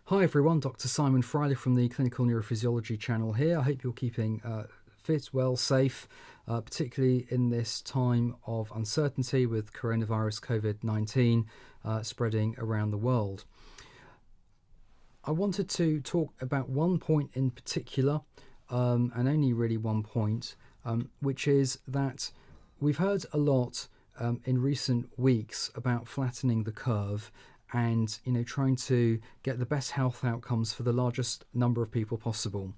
Hi everyone, Dr. Simon Friley from the Clinical Neurophysiology channel here. I hope you're keeping fit, well, safe, particularly in this time of uncertainty with coronavirus COVID-19 spreading around the world. I wanted to talk about one point in particular, and only really one point, which is that we've heard a lot in recent weeks about flattening the curve and trying to get the best health outcomes for the largest number of people possible.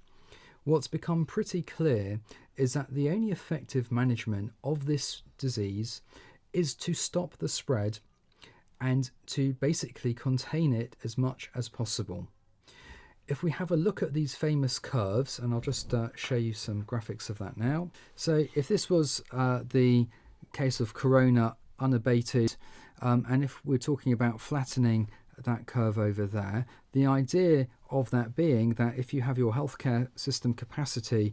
What's become pretty clear is that the only effective management of this disease is to stop the spread and to basically contain it as much as possible. If we have a look at these famous curves, and I'll just show you some graphics of that now. So if this was the case of corona unabated, and if we're talking about flattening that curve over there, the idea of that being that if you have your healthcare system capacity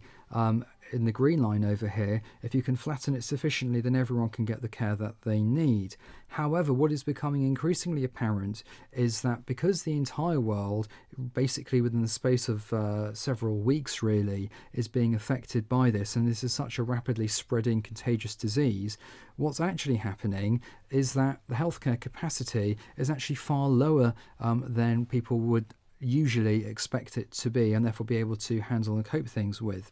in the green line over here, if you can flatten it sufficiently, then everyone can get the care that they need. However, what is becoming increasingly apparent is that because the entire world, basically within the space of several weeks really, is being affected by this, and this is such a rapidly spreading contagious disease, what's actually happening is that the healthcare capacity is actually far lower than people would usually expect it to be, and therefore be able to handle and cope things with.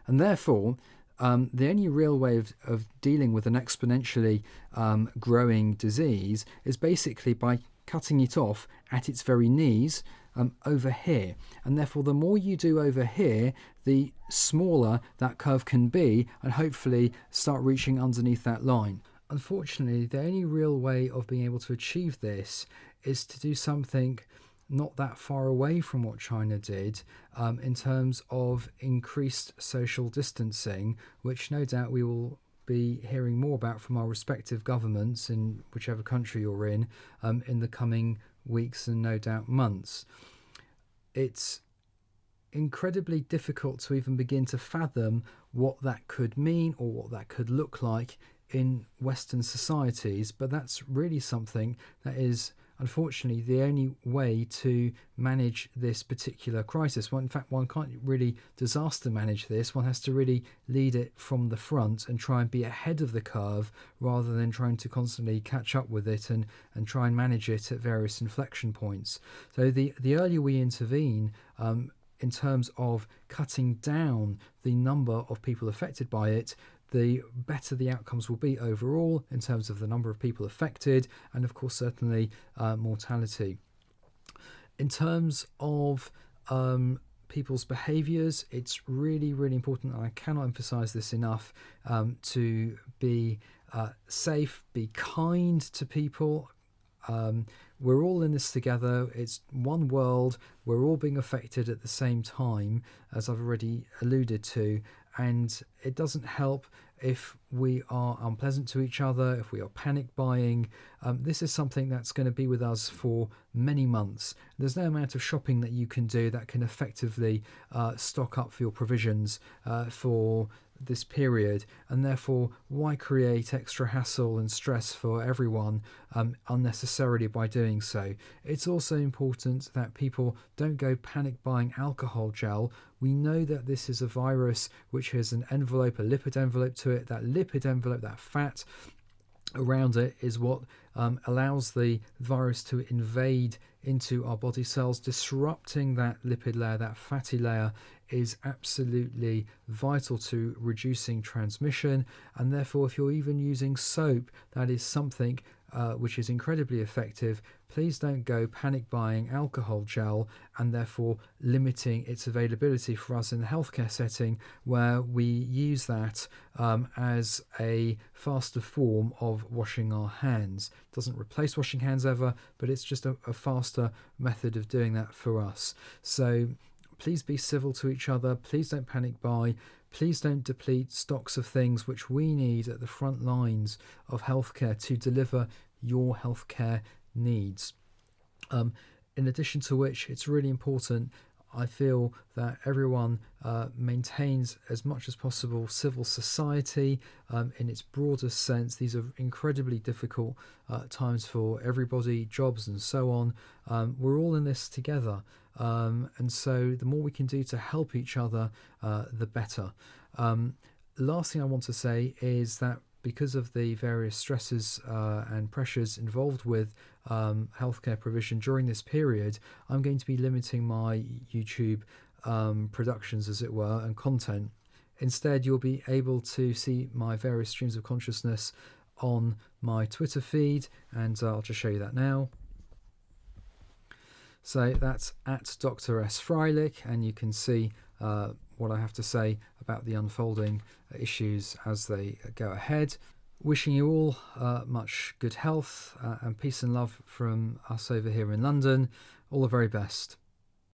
And therefore, the only real way of dealing with an exponentially growing disease is basically by cutting it off at its very knees over here. And therefore, the more you do over here, the smaller that curve can be, and hopefully start reaching underneath that line. Unfortunately, the only real way of being able to achieve this is to do something not that far away from what China did in terms of increased social distancing, which no doubt we will be hearing more about from our respective governments in whichever country you're in the coming weeks and no doubt months. It's incredibly difficult to even begin to fathom what that could mean or what that could look like in Western societies, but that's really something that is unfortunately the only way to manage this particular crisis. Well, in fact, one can't really disaster manage this. One has to really lead it from the front and try and be ahead of the curve rather than trying to constantly catch up with it and try and manage it at various inflection points. So the earlier we intervene in terms of cutting down the number of people affected by it, the better the outcomes will be overall in terms of the number of people affected and, of course, certainly mortality. In terms of people's behaviours, it's really, really important, and I cannot emphasise this enough, to be safe, be kind to people. We're all in this together. It's one world. We're all being affected at the same time, as I've already alluded to, and it doesn't help if we are unpleasant to each other, if we are panic buying. This is something that's going to be with us for many months. There's no amount of shopping that you can do that can effectively stock up for your provisions for this period, and therefore why create extra hassle and stress for everyone unnecessarily by doing so. It's also important that people don't go panic buying alcohol gel. We know that this is a virus which has an envelope, a lipid envelope to it. That lipid envelope, that fat around it, is what allows the virus to invade into our body cells. Disrupting that lipid layer, that fatty layer, is absolutely vital to reducing transmission, and therefore if you're even using soap, that is something which is incredibly effective. Please don't go panic buying alcohol gel and therefore limiting its availability for us in the healthcare setting, where we use that as a faster form of washing our hands. It doesn't replace washing hands ever, but it's just a faster method of doing that for us. So please be civil to each other. Please don't panic buy. Please don't deplete stocks of things which we need at the front lines of healthcare to deliver your healthcare needs. In addition to which, it's really important, I feel that everyone maintains as much as possible civil society in its broadest sense. These are incredibly difficult times for everybody, jobs and so on. We're all in this together. And so the more we can do to help each other, the better. Last thing I want to say is that because of the various stresses and pressures involved with healthcare provision during this period, I'm going to be limiting my YouTube productions, as it were, and content. Instead, you'll be able to see my various streams of consciousness on my Twitter feed, and I'll just show you that now. So that's at Dr. S. Freilich, and you can see what I have to say about the unfolding issues as they go ahead. Wishing you all much good health and peace and love from us over here in London. All the very best.